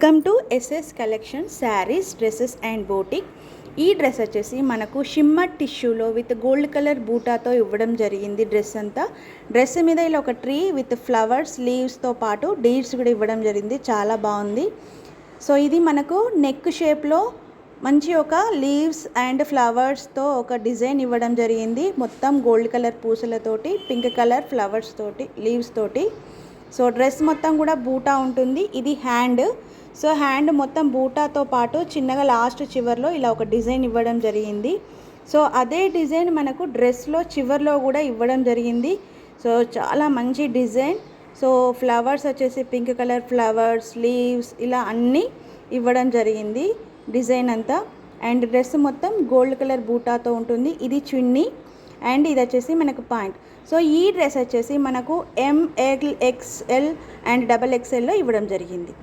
Welcome to SS collection sarees dresses and boutique. ఈ dress వచ్చేసి మనకు షిమ్మర్ టిష్యూలో విత్ గోల్డ్ కలర్ బూటాతో ఇవ్వడం జరిగింది. డ్రెస్ మీద ఇలా ఒక ట్రీ విత్ ఫ్లవర్స్ లీవ్స్తో పాటు డీడ్స్ కూడా ఇవ్వడం జరిగింది. చాలా బాగుంది. సో ఇది మనకు నెక్ షేప్లో మంచి ఒక లీవ్స్ అండ్ ఫ్లవర్స్తో ఒక డిజైన్ ఇవ్వడం జరిగింది. మొత్తం గోల్డ్ కలర్ పూసలతోటి, పింక్ కలర్ ఫ్లవర్స్ తోటి, లీవ్స్ తోటి. సో డ్రెస్ మొత్తం కూడా బూటా ఉంటుంది. ఇది హ్యాండ్. సో హ్యాండ్ మొత్తం బూటాతో పాటు చిన్నగా లాస్ట్ చివర్లో ఇలా ఒక డిజైన్ ఇవ్వడం జరిగింది. సో అదే డిజైన్ మనకు డ్రెస్లో చివర్లో కూడా ఇవ్వడం జరిగింది. సో చాలా మంచి డిజైన్. సో ఫ్లవర్స్ వచ్చేసి పింక్ కలర్ ఫ్లవర్స్, లీవ్స్ ఇలా అన్నీ ఇవ్వడం జరిగింది డిజైన్ అంతా. అండ్ డ్రెస్ మొత్తం గోల్డ్ కలర్ బూటాతో ఉంటుంది. ఇది చున్నీ అండ్ ఇది వచ్చేసి మనకు పాయింట్. సో ఈ డ్రెస్ వచ్చేసి మనకు ML, XL అండ్ XXLలో ఇవ్వడం జరిగింది.